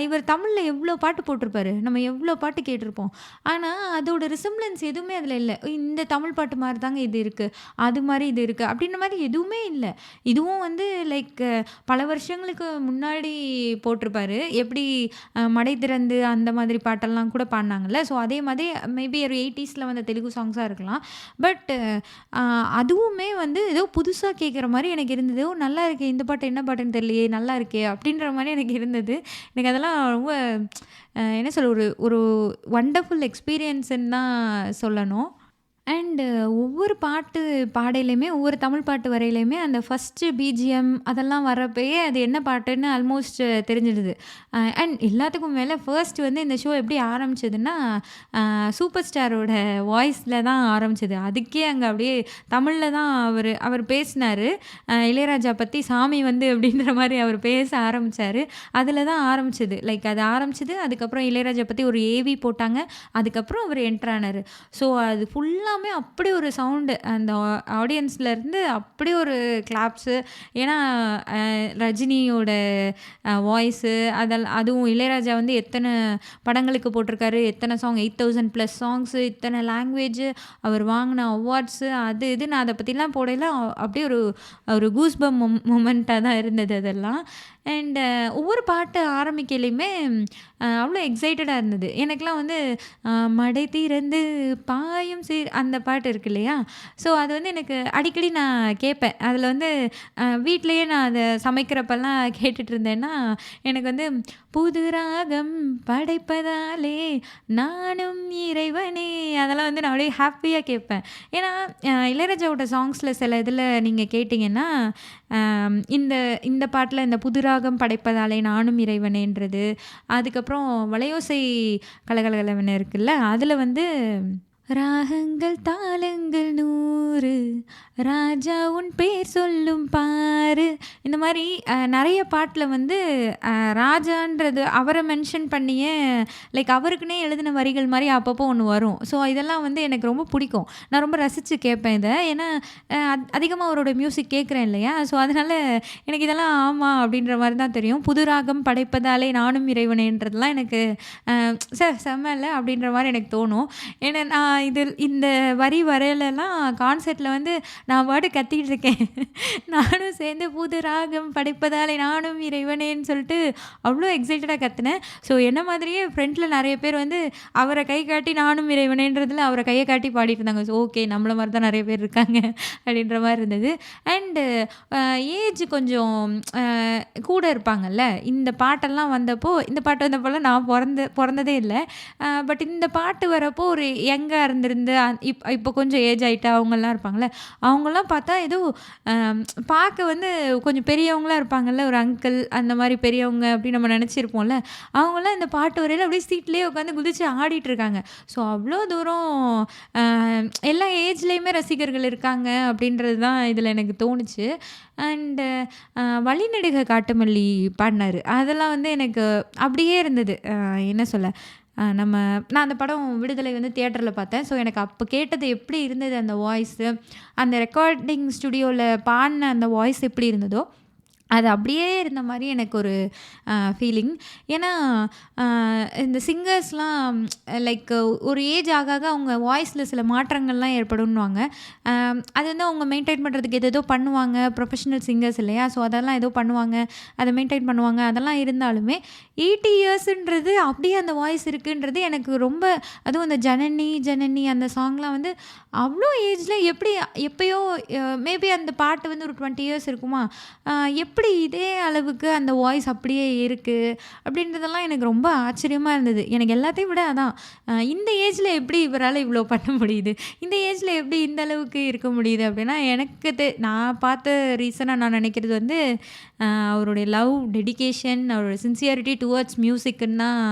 இவர் தமிழ்ல எவ்ளோ பாட்டு போட்டிருப்பாரு. நம்ம எவ்ளோ பாட்டு கேட்டிருப்போம். ஆனா, அதோட ரிசம்பிளன்ஸ் எதுவுமே அதில இல்ல. இந்த தமிழ் பாட்டு மாரி தாங்க இது இருக்கு. அது மாரி இது இருக்கு. அப்படின்ற மாரி எதுவுமே இல்ல. இதுவும் வந்து லைக் பல வருஷங்களுக்கு முன்னாடி போட்டிருப்பாரு. எப்படி மடை திறந்து அந்த மாதிரி பாட்டெல்லாம் கூட பாடுனாங்கல்ல. ஸோ அதே மாதிரி மேபி ஒரு 80ஸ்ல வந்த தெலுங்கு சாங்ஸா இருக்கலாம். பட் அ அதுவுமே வந்து ஏதோ புதுசா கேட்குற மாரி எனக்கு இருந்தது. "ஓ! நல்லா இருக்கே! இந்த பாட்டு என்ன பாட்டுன்னு தெரியலையே! நல்லா இருக்கே!" அப்படின்ற மாரி எனக்கு இருந்தது. எனக்கு அதெல்லாம் ரொம்ப என்ன சொல்ல ஒரு ஒரு வண்டர்ஃபுல் எக்ஸ்பீரியன்ஸ்ன்னு தான் சொல்லணும். அண்டு ஒவ்வொரு பாட்டு பாடையிலயுமே, ஒவ்வொரு தமிழ் பாட்டு வரையிலயுமே அந்த ஃபர்ஸ்ட்டு பிஜிஎம் அதெல்லாம் வரப்பயே அது என்ன பாட்டுன்னு ஆல்மோஸ்ட் தெரிஞ்சிடுது. அண்ட் எல்லாத்துக்கும் மேல ஃபர்ஸ்ட் வந்து இந்த ஷோ எப்படி ஆரம்பிச்சதுன்னா, சூப்பர் ஸ்டாரோட வாய்ஸ்ல தான் ஆரம்பிச்சது. அதுக்கே அங்க அப்படியே தமிழ்ல தான் அவர் பேசினாரு. இளையராஜா பத்தி சாமி வந்து அப்படின்ற மாரி அவர் பேச ஆரம்பிச்சாரு. அதில தான் ஆரம்பிச்சது. லைக் அது ஆரம்பிச்சது. அதுக்கப்புறம் இளையராஜா பத்தி ஒரு ஏவி போட்டாங்க. அதுக்கப்புறம் அவர் என்டர் ஆனாரு. ஸோ அது ஃபுல்லாமே அப்படி ஒரு சவுண்டு அந்த ஆடியன்ஸ்லேருந்து அப்படி ஒரு கிளாப்ஸு. ஏன்னா ரஜினியோட வாய்ஸு அதுவும் இளையராஜா வந்து எத்தனை படங்களுக்கு போட்டிருக்காரு, எத்தனை சாங் 8000 ப்ளஸ் சாங்ஸு, இத்தனை லாங்குவேஜு, அவர் வாங்கின அவார்ட்ஸு அது இதுன்னு அதை பற்றிலாம் போடையில அப்படியே ஒரு ஒரு கூஸ்பம் மொமெண்ட்டாக தான் இருந்தது அதெல்லாம். அண்ட் ஒவ்வொரு பாட்டு ஆரம்பிக்கையிலையுமே அவ்வளோ எக்ஸைட்டடா இருந்தது. எனக்கெல்லாம் வந்து மடை திறந்து பாயும் அந்த பாட்டு இருக்கு இல்லையா? ஸோ அது வந்து எனக்கு அடிக்கடி நான் கேட்பேன். அதில வந்து வீட்லயே நான் அத சமைக்கிறப்பலாம் கேட்டுட்டு இருந்தேன்னா, எனக்கு வந்து புது ராகம் படைப்பதாலே நானும் இறைவனே அதெல்லாம் வந்து நான் அப்படியே ஹாப்பியா கேட்பேன். ஏன்னா இளையராஜாவோட சாங்ஸ்ல சில இதில நீங்க கேட்டீங்கன்னா, இந்த இந்த பாட்டுல இந்த புது ராகம் படைப்பதாலே நானும் இறைவனேன்றது, அதுக்கப்புறம் வளையோசை கலகலகலவென இருக்குல்ல, அதில வந்து ராகங்கள் தாளங்கள் 100 ராஜா உன் பேர் சொல்லும் பாரு. இந்த மாரி நெறைய பாட்டுல வந்து ராஜான்றது அவர மென்ஷன் பண்ணியே லைக் அவருக்குன்னே எழுதின வரிகள் மாரி அப்பப்போ ஒண்ணு வரும். ஸோ இதெல்லாம் வந்து எனக்கு ரொம்ப பிடிக்கும். நான் ரொம்ப ரசிச்சு கேட்பேன் இத. ஏன்னா அதிகமா அவரோட மியூசிக் கேட்குறேன் இல்லையா? ஸோ அதனால எனக்கு இதெல்லாம் ஆமா அப்படின்ற மாரி தான் தெரியும். புது ராகம் படைப்பதாலே நானும் இறைவனேன்றதெல்லாம் எனக்கு செம்ம இல்ல அப்படின்ற மாரி எனக்கு தோணும். ஏன்னா நான் இந்த வரி வரையிலலாம் கான்சர்ட்ல வந்து நான் பாட்டுக்கு கத்திக்கிட்டு இருக்கேன். நானும் சேர்ந்து புது ராகம் படைப்பதாலே நானும் இறைவனேன்னு சொல்லிட்டு அவ்வளோ எக்ஸைட்டடா கத்துனேன். ஸோ என்ன மாதிரியே ஃப்ரண்ட்ல நெறைய பேர் வந்து அவர கை காட்டி நானும் இறைவனேன்றதுல அவர கைய காட்டி பாடிட்டு இருந்தாங்க. ஸோ ஓகே நம்மள மாரி தான் நெறைய பேர் இருக்காங்க அப்படின்ற மாரி இருந்தது. அண்டு ஏஜ் கொஞ்சம் கூட இருப்பாங்கல்ல. இந்த பாட்டெல்லாம் வந்தப்போ இந்த பாட்டு வந்தப்போலாம் நான் பொறந்ததே இல்ல. பட் இந்த பாட்டு வரப்போ ஒரு யங்கா இருந்திருந்து இப்போ கொஞ்சம் ஏஜ் ஆயிட்டா அவங்கலாம் இருப்பாங்கல்ல. அவங்கலாம் பார்த்தா ஏதோ பார்க்க வந்து கொஞ்சம் பெரியவங்களா இருப்பாங்கல்ல. ஒரு அங்கிள் அந்த மாரி பெரியவங்க அப்படின்னு நம்ம நெனச்சிருப்போம்ல. அவங்கலாம் இந்த பாட்டு வரையில அப்படியே சீட்லயே உட்காந்து குதிச்சு ஆடிட்டு இருக்காங்க. ஸோ அவ்வளோ தூரம் அ எல்லா ஏஜ்லயுமே ரசிகர்கள் இருக்காங்க அப்படின்றது தான் இதில எனக்கு தோணுச்சு. அண்டு வழிநெடுக காட்டுமல்லி பாடுனாரு. அதெல்லாம் வந்து எனக்கு அப்படியே இருந்தது. என்ன சொல்ல நான் அந்த படம் விடுதலை வந்து தியேட்டர்ல பார்த்தேன். ஸோ எனக்கு அப்போ கேட்டது எப்படி இருந்தது அந்த வாய்ஸு, அந்த ரெக்கார்டிங் ஸ்டுடியோல பாடுன அந்த வாய்ஸ் எப்படி இருந்ததோ, அது அப்படியே இருந்த மாரி எனக்கு ஒரு ஃபீலிங். ஏன்னா இந்த சிங்கர்ஸ்லாம் லைக் ஒரு ஏஜ் ஆக ஆக அவங்க வாய்ஸில் சில மாற்றங்கள்லாம் ஏற்படும்னுவாங்க. அது வந்து அவங்க மெயின்டெயின் பண்ணுறதுக்கு ஏதேதோ பண்ணுவாங்க. ப்ரொஃபஷனல் சிங்கர்ஸ் இல்லையா? ஸோ அதெல்லாம் ஏதோ பண்ணுவாங்க. அதை மெயின்டெயின் பண்ணுவாங்க. அதெல்லாம் இருந்தாலுமே 80 இயர்ஸுன்றது அப்படியே அந்த வாய்ஸ் இருக்குன்றது எனக்கு ரொம்ப அதுவும் அந்த ஜனனி அந்த சாங்லாம் வந்து அவ்வளோ ஏஜில் எப்படி எப்பயோ மேபி அந்த பாட்டு வந்து ஒரு 20 இயர்ஸ் இருக்குமா? எப்படி இதே அளவுக்கு அந்த வாய்ஸ் அப்படியே இருக்குது அப்படின்றதெல்லாம் எனக்கு ரொம்ப ஆச்சரியமாக இருந்தது. எனக்கு எல்லாத்தையும் விட அதான் இந்த ஏஜில் எப்படி இவரால் இவ்வளோ பண்ண முடியுது, இந்த ஏஜில் எப்படி இந்த அளவுக்கு இருக்க முடியுது அப்படின்னா எனக்கு நான் பார்த்த ரீசனாக நான் நினைக்கிறது வந்து அவருடைய லவ், டெடிகேஷன், அவரோட சின்சியாரிட்டி டுவர்ட்ஸ் மியூசிக்குன்னு தான்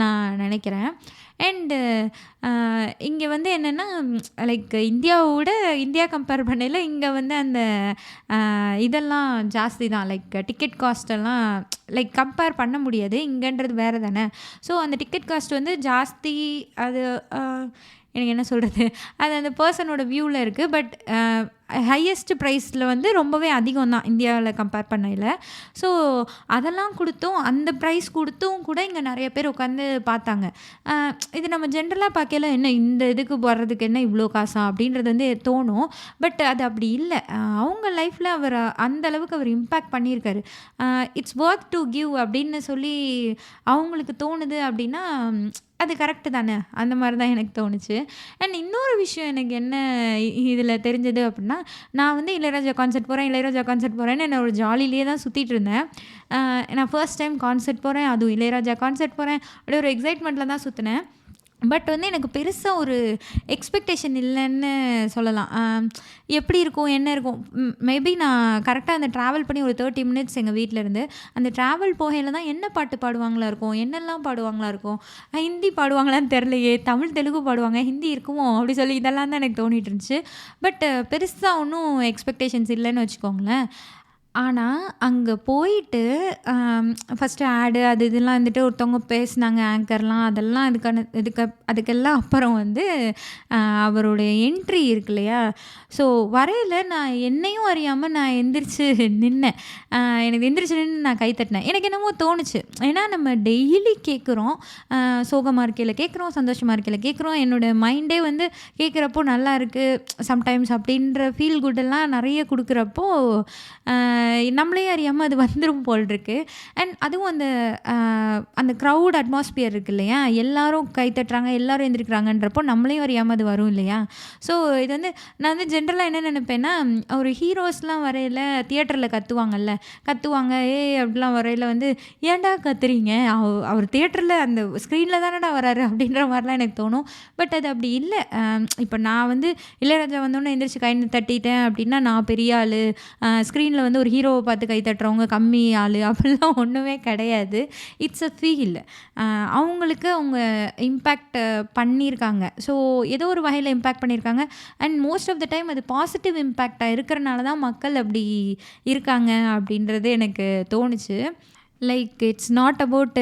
நான் நினைக்கிறேன். அண்டு இங்கே வந்து என்னென்னா லைக் இந்தியா கம்பேர் பண்ணையில் இங்கே வந்து அந்த இதெல்லாம் ஜாஸ்தி தான். லைக் டிக்கெட் காஸ்ட்டெல்லாம் லைக் கம்பேர் பண்ண முடியாது, இங்கேன்றது வேறு தானே. ஸோ அந்த டிக்கெட் காஸ்ட் வந்து ஜாஸ்தி. அது எனக்கு என்ன சொல்கிறது, அது அந்த பர்சனோட வியூவில் இருக்குது. பட் ஹையஸ்ட் ப்ரைஸில் வந்து ரொம்பவே அதிகம் தான் இந்தியாவில் கம்பேர் பண்ணையில். ஸோ அதெல்லாம் கொடுத்தும், அந்த ப்ரைஸ் கொடுத்தும் கூட இங்கே நிறைய பேர் உட்காந்து பார்த்தாங்க. இது நம்ம ஜென்ரலாக பார்க்கல, என்ன இந்த இதுக்கு வர்றதுக்கு என்ன இவ்வளோ காசா அப்படின்றது வந்து தோணும். பட் அது அப்படி இல்லை. அவங்க லைஃப்பில் அவர் அந்த அளவுக்கு அவர் இம்பேக்ட் பண்ணியிருக்காரு. இட்ஸ் ஒர்த் டு கிவ் அப்படின்னு சொல்லி அவங்களுக்கு தோணுது அப்படின்னா அது கரெக்டு தானே. அந்த மாதிரி தான் எனக்கு தோணுச்சு. அண்ட் இன்னொரு விஷயம் எனக்கு என்ன இதில் தெரிஞ்சது அப்படின்னா, நான் வந்து இளையராஜா கான்சர்ட் போகிறேன்னு என்ன ஒரு ஜாலியிலே தான் சுற்றிட்டு இருந்தேன். நான் ஃபர்ஸ்ட் டைம் கான்சர்ட் போகிறேன், அதுவும் இளையராஜா கான்சர்ட் போகிறேன், அப்படியே ஒரு எக்ஸைட்மெண்ட்டில் தான் சுற்றினேன். பட் வந்து எனக்கு பெருசாக ஒரு எக்ஸ்பெக்டேஷன் இல்லைன்னு சொல்லலாம். எப்படி இருக்கும், என்ன இருக்கும், மேபி நான் கரெக்டாக அந்த ட்ராவல் பண்ணி ஒரு 30 மினிட்ஸ் எங்கள் வீட்டில் இருந்து அந்த ட்ராவல் போகையில் தான் என்ன பாட்டு பாடுவாங்களா இருக்கும், என்னெல்லாம் பாடுவாங்களா இருக்கும், ஹிந்தி பாடுவாங்களான்னு தெரிலையே, தமிழ் தெலுங்கு பாடுவாங்க, ஹிந்தி இருக்குமோ அப்படி சொல்லி இதெல்லாம் தான் எனக்கு தோணிட்டு இருந்துச்சு. பட் பெருசாக ஒன்றும் எக்ஸ்பெக்டேஷன்ஸ் இல்லைன்னு வச்சுக்கோங்களேன். ஆனால் அங்கே போயிட்டு ஃபஸ்ட்டு ஆடு அது இதெல்லாம் வந்துட்டு ஒருத்தவங்க பேசினாங்க, ஆங்கர்லாம், அதெல்லாம் அதுக்கெல்லாம் அப்புறம் வந்து அவருடைய என்ட்ரி இருக்கு இல்லையா. ஸோ வரையில் நான் என்னையும் அறியாமல் நான் எந்திரிச்சு நின்னேன். எனக்கு எந்திரிச்சு நின்று நான் கை தட்டினேன். எனக்கு என்னமோ தோணுச்சு, ஏன்னா நம்ம டெய்லி கேட்குறோம், சோகமாக இருக்கையில் கேட்குறோம், சந்தோஷமாக இருக்கையில் கேட்குறோம். என்னோடய மைண்டே வந்து கேட்குறப்போ நல்லா இருக்குது சம்டைம்ஸ் அப்படின்ற ஃபீல் குட்டெல்லாம் நிறைய கொடுக்குறப்போ நம்மளே அறியாமல் அது வந்துடும் போல் இருக்கு. அண்ட் அதுவும் அந்த க்ரௌட் அட்மாஸ்பியர் இருக்குது இல்லையா, எல்லோரும் கைத்தட்டுறாங்க, எல்லோரும் எந்திரிக்கிறாங்கன்றப்போ நம்மளையும் அறியாமல் அது வரும் இல்லையா. ஸோ இது வந்து நான் வந்து ஜென்ரலாக என்ன நினைப்பேன்னா, ஒரு ஹீரோஸ்லாம் வரையில் தியேட்டரில் கத்துவாங்க அப்படிலாம் வரையில் வந்து ஏன்டா கத்துறீங்க, அவர் தியேட்டரில் அந்த ஸ்க்ரீனில் தானடா வராரு அப்படின்ற மாதிரிலாம் எனக்கு தோணும். பட் அது அப்படி இல்லை. இப்போ நான் வந்து இளையராஜா வந்தோன்னே எந்திரிச்சு கை தட்டிட்டேன் அப்படின்னா நான் பெரிய ஆள், ஸ்க்ரீனில் வந்து ஒரு ஹீரோவை பார்த்து கை தட்டுறவங்க கம்மி ஆள் அப்படிலாம் ஒன்றுமே கிடையாது. It's a feel. அவங்களுக்கு அவங்க இம்பேக்ட் பண்ணியிருக்காங்க. ஸோ ஏதோ ஒரு வகையில் இம்பேக்ட் பண்ணியிருக்காங்க. And most of the time அது பாசிட்டிவ் இம்பேக்டாக இருக்கிறனால தான் மக்கள் அப்படி இருக்காங்க அப்படின்றது எனக்கு தோணுச்சு. லைக் இட்ஸ் நாட் அபவுட்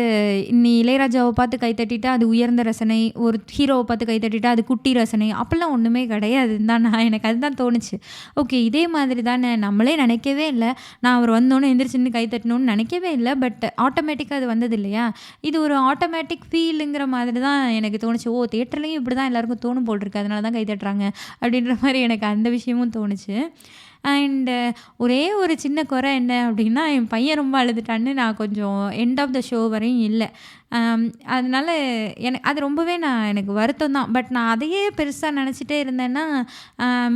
நீ இளையராஜாவை பார்த்து கைத்தட்டிட்டா அது உயர்ந்த ரசனை, ஒரு ஹீரோவை பார்த்து கைத்தட்டிட்டா அது குட்டி ரசனை, அப்படிலாம் ஒன்றுமே கிடையாதுன்னு தான் எனக்கு அதுதான் தோணுச்சு. ஓகே, இதே மாதிரி தானே, நம்மளே நினைக்கவே இல்லை, நான் அவர் வந்தோன்னே எந்திரிச்சின்னு கைத்தட்டணும்னு நினைக்கவே இல்லை. பட் ஆட்டோமேட்டிக்காக அது வந்தது இல்லையா. இது ஒரு ஆட்டோமேட்டிக் ஃபீலுங்கிற மாதிரி தான் எனக்கு தோணுச்சு. ஓ, தியேட்டர்லேயும் இப்படி தான் எல்லாருக்கும் தோணும் போல் இருக்கு, அதனால தான் கைத்தட்டுறாங்க அப்படின்ற மாதிரி எனக்கு அந்த விஷயமும் தோணுச்சு. அண்டு ஒரே ஒரு சின்ன குறை என்ன அப்படின்னா, என் பையன் ரொம்ப அழுதுட்டான்னு நான் கொஞ்சம் எண்ட் ஆஃப் த ஷோ வரையும் இல்லை. அதனால அது ரொம்பவே எனக்கு வருத்தம் தான். பட் நான் அதையே பெருசாக நினச்சிட்டே இருந்தேன்னா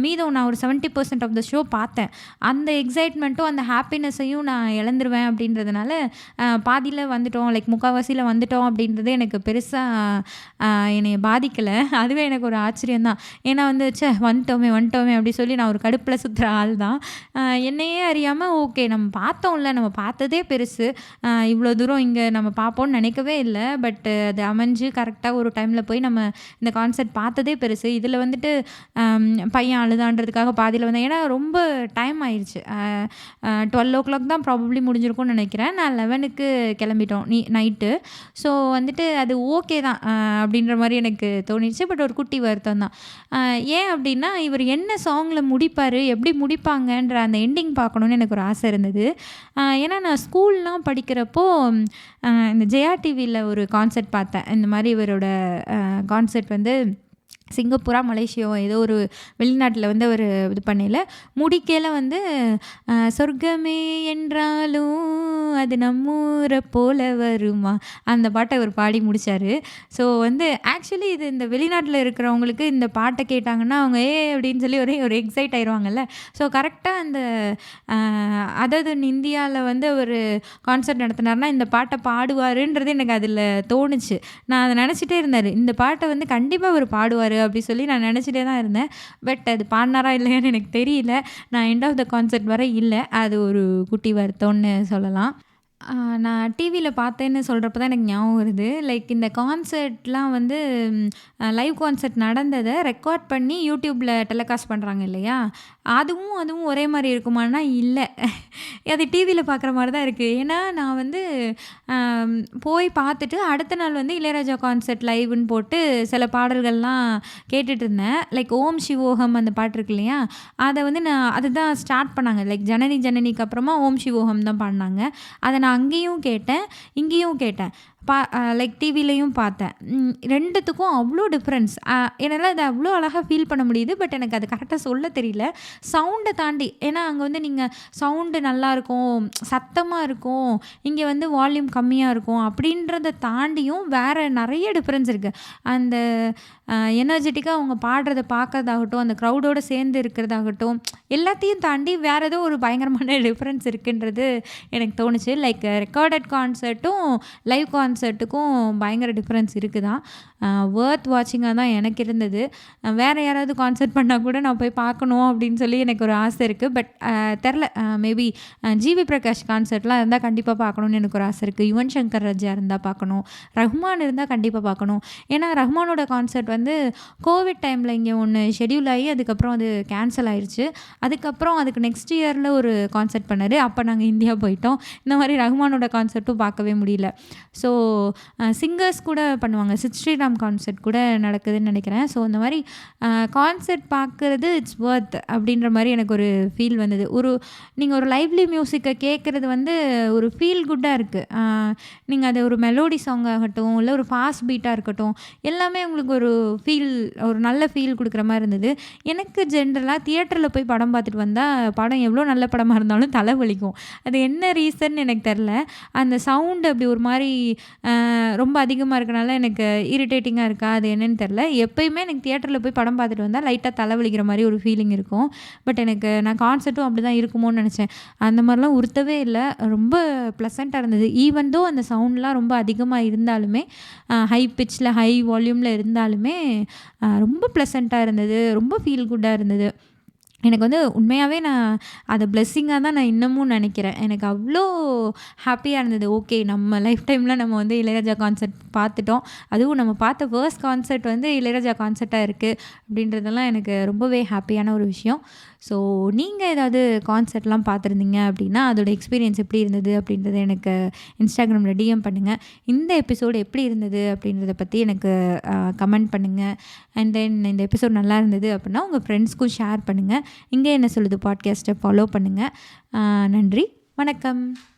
மீதம் நான் ஒரு 70% ஆஃப் த ஷோ பார்த்தேன். அந்த எக்ஸைட்மெண்ட்டும் அந்த ஹாப்பினஸையும் நான் இழந்துருவேன் அப்படின்றதுனால பாதியில் வந்துட்டோம், லைக் முக்கால்வாசியில் வந்துட்டோம் அப்படின்றது எனக்கு பெருசாக என்னை பாதிக்கலை. அதுவே எனக்கு ஒரு ஆச்சரியம் தான். ஏன்னா வந்து வந்துட்டோமே அப்படி சொல்லி நான் ஒரு கடுப்பில் சுற்றுற ஆள் தான். என்னையே அறியாமல் ஓகே நம்ம பார்த்தோம்ல, நம்ம பார்த்ததே பெருசு, இவ்வளோ தூரம் இங்கே நம்ம பார்ப்போம்னு நினைக்கவே இல்லை. பட் அது அமைஞ்சு கரெக்டாக ஒரு டைமில் போய் நம்ம இந்த கான்சர்ட் பார்த்ததே பெருசு. இதில் வந்துட்டு பையன் அழுதான்றதுக்காக பாதியில் வந்தேன். ஏன்னா ரொம்ப டைம் ஆயிடுச்சு. 12 o'clock தான் ப்ராபப்ளி முடிஞ்சிருக்கும்னு நினைக்கிறேன். நான் 11க்கு கிளம்பிட்டோம் நைட்டு. ஸோ வந்துட்டு அது ஓகே தான் அப்படின்ற மாதிரி எனக்கு தோணிடுச்சு. பட் ஒரு குட்டி வருத்தம் தான். ஏன் அப்படின்னா, இவர் என்ன சாங்கில் முடிப்பார், எப்படி முடிப்பாங்கன்ற அந்த எண்டிங் பார்க்கணுன்னு எனக்கு ஒரு ஆசை இருந்தது. ஏன்னா நான் ஸ்கூல்லாம் படிக்கிறப்போ இந்த ஜெயா டிவியில் ஒரு கான்சர்ட் பார்த்தேன். இந்த மாதிரி இவரோட கான்சர்ட் வந்து சிங்கப்பூரா மலேசியா ஏதோ ஒரு வெளிநாட்டில் வந்து அவர் இது பண்ணல முடிக்கையில் வந்து சொர்க்கமே என்றாலும் அது நம்மூரை போல வருமா அந்த பாட்டை அவர் பாடி முடித்தார். ஸோ வந்து ஆக்சுவலி இது இந்த வெளிநாட்டில் இருக்கிறவங்களுக்கு இந்த பாட்டை கேட்டாங்கன்னா அவங்க அப்படின்னு சொல்லி ஒரு எக்ஸைட் ஆயிடுவாங்கல்ல. ஸோ கரெக்டாக அந்த அதாவது இந்தியாவில் வந்து ஒரு கான்சர்ட் நடத்தினார்னா இந்த பாட்டை பாடுவாருன்றது எனக்கு அதில் தோணுச்சு. நான் அதை நினச்சிட்டே இருந்தார், இந்த பாட்டை வந்து கண்டிப்பாக அவர் பாடுவார் அப்படி சொல்லி நான் நினச்சிட்டே தான் இருந்தேன். பட் அது பாடினாரா இல்லையான்னு எனக்கு தெரியல. நான் எண்ட் ஆஃப் த கான்சர்ட் வரை இல்லை. அது ஒரு குட்டி வருத்தம்னு சொல்லலாம். நான் டிவில பார்த்தேன்னு சொல்றப்ப தான் எனக்கு ஞாபகம் வருது. லைக் இந்த கான்சர்ட்லாம் வந்து லைவ் கான்சர்ட் நடந்தத ரெக்கார்ட் பண்ணி யூடியூப்ல டெலிகாஸ்ட் பண்றாங்க இல்லையா? அதுவும் அதுவும் ஒரே மாரி இருக்குமான்னா, இல்ல. அது டிவில பார்க்குற மாரி தான் இருக்கு. ஏன்னா, நான் வந்து அம் போய் பார்த்துட்டு அடுத்த நாள் வந்து இளையராஜா கான்சர்ட் லைவ்ன்னு போட்டு சில பாடல்கள்லாம் கேட்டுட்டுருந்தேன். லைக் ஓம் சிவோகம் அந்த பாட்டு இருக்கு இல்லையா? அத வந்து அதுதான் ஸ்டார்ட் பண்ணாங்க. லைக் ஜனனி ஜனனிக்கு அப்புறமா ஓம் சிவோகம் தான் பாடுனாங்க. அத நான் அங்கேயும் கேட்டேன், இங்கேயும் கேட்டேன். லைக் டிவிலயும் பார்த்தேன். 2த்துக்கும் அவ்ளோ டிஃப்ரென்ஸ். என்னால அத அவ்ளோ அழகா ஃபீல் பண்ண முடியுது. பட் எனக்கு அது கரெக்ட்டா சொல்ல தெரியல. சவுண்ட தாண்டி ஏன்னா அங்க வந்து நீங்க சவுண்டு நல்லாயிருக்கும், சத்தமா இருக்கும், இங்க வந்து வால்யூம் கம்மியா இருக்கும் அப்படின்றத தாண்டியும் வேற நெறைய டிஃப்ரென்ஸ் இருக்கு. அந்த எனர்ஜெட்டிக்கா அவங்க பாடுறத பார்க்கறதாகட்டும், அந்த க்ரவுடோட சேர்ந்து இருக்கிறதாகட்டும், எல்லாத்தையும் தாண்டி வேற ஏதோ ஒரு பயங்கரமான டிஃப்ரென்ஸ் இருக்குன்றது எனக்கு தோணுச்சு. லைக் ரெக்கார்டட் கான்சர்ட்டும், லைவ் கான்சர்ட்டுக்கும் பயங்கர டிஃப்ரென்ஸ் இருக்கு தான். வொர்த் வாட்சிங்கா தான் எனக்கு இருந்தது. வேற யாராவது கான்சர்ட் பண்ணா கூட நான் போய் பார்க்கணும் அப்படின்னு சொல்லி எனக்கு ஒரு ஆசை இருக்கு. பட் தெரில மேபி ஜிவி பிரகாஷ் கான்சர்ட்லாம் இருந்தா கண்டிப்பா பார்க்கணும்னு எனக்கு ஒரு ஆசை இருக்கு. யுவன் சங்கர் ராஜா இருந்தா பார்க்கணும். ரஹ்மான் இருந்தா கண்டிப்பா பார்க்கணும். ஏன்னா ரஹ்மானோட கான்சர்ட் வந்து கோவிட் டைம்ல இங்க ஒண்ணு ஷெட்யூல் ஆயி அதுக்கப்புறம் அது கேன்சல் ஆயிருச்சு. அதுக்கப்புறம் அதுக்கு நெக்ஸ்ட் இயர்ல ஒரு கான்சர்ட் பண்ணாரு. அப்ப நாங்க இந்தியா போயிட்டோம். இந்த மாரி ரஹ்மானோட கான்சர்ட்டும் பார்க்கவே முடியல. ஸோ சிங்கர்ஸ் கூட பண்ணுவாங்க. சித் ஸ்ரீராம் கான்சர்ட் கூட நடக்குதுன்னு நெனைக்கிறேன். ஸோ இந்த மாரி கான்சர்ட் பார்க்குறது இட்ஸ் வொர்த் அப்படின்ற மாரி எனக்கு ஒரு ஃபீல் வந்தது. நீங்க ஒரு லைவ்லி மியூசிக்க கேட்குறது வந்து ஒரு ஃபீல் குட்டா இருக்கு. நீங்க அது ஒரு மெலோடி சாங் ஆகட்டும், இல்ல ஒரு ஃபாஸ்ட் பீட்டா இருக்கட்டும், எல்லாமே உங்களுக்கு ஒரு நல்ல ஃபீல் குடுக்குற மாரி இருந்தது. எனக்கு ஜென்ரலா தியேட்டர்ல போய் படம் பார்த்துட்டு வந்தா, படம் எவ்வளோ நல்ல படமா இருந்தாலும் தல வலிக்கும். அது என்ன ரீசன்னு எனக்கு தெர்ல. அந்த சவுண்ட் அப்படி ஒரு மாரி ரொம்ப அதிகமா இருக்கனால எனக்கு இரிட்டேட்டிங்கா இருக்கா? அது என்னன்னு தெர்ல. எப்பயுமே எனக்கு தியேட்டர்ல போய் படம் பார்த்துட்டு வந்தா லைட்டா தல வலிக்கிற மாரி ஒரு ஃபீலிங் இருக்கும். பட் நான் கான்சர்ட்டும் அப்படிதான் இருக்குமோன்னு நெனச்சேன். அந்த மாரிலாம் உறுத்தவே இல்ல. ரொம்ப ப்ளசன்ட்டா இருந்தது. ஈவன் தோ அந்த சவுண்ட்லாம் ரொம்ப அதிகமா இருந்தாலுமே, ஹை பிட்ச்ல, ஹை வால்யூம்ல இருந்தாலுமே, ரொம்ப ப்ளசன்ட்டா இருந்தது. ரொம்ப ஃபீல் குட்டா இருந்தது. எனக்கு வந்து உண்மையாவே நான் அத பிளெஸ்ஸிங்கா தான் நான் இன்னமும் நெனைக்கிறேன். எனக்கு அவ்ளோ ஹேப்பியா இருந்தது. ஓகே நம்ம லைஃப் டைம்ல நம்ம வந்து இளையராஜா கான்சர்ட் பார்த்துட்டோம். அதுவும் நம்ம பார்த்த ஃபர்ஸ்ட் கான்சர்ட் வந்து இளையராஜா கான்சர்ட்டா இருக்கு. அப்படின்றதெல்லாம் எனக்கு ரொம்பவே ஹேப்பியான ஒரு விஷயம். ஸோ நீங்க ஏதாவது கான்சர்ட்லாம் பார்த்துருந்தீங்க அப்படின்னா, அதோட எக்ஸ்பீரியன்ஸ் எப்படி இருந்தது அப்படின்றத எனக்கு Instagramல டிஎம் பண்ணுங்க. இந்த எபிசோடு எப்படி இருந்தது அப்படின்றத பத்தி எனக்கு கமெண்ட் பண்ணுங்க. அண்ட் தென் இந்த எபிசோட் நல்லா இருந்தது அப்படின்னா, உங்க ஃப்ரெண்ட்ஸ்க்கும் ஷேர் பண்ணுங்க. இங்க என்ன சொல்லுது பாட்காஸ்ட்டை ஃபாலோ பண்ணுங்க. நன்றி. வணக்கம்.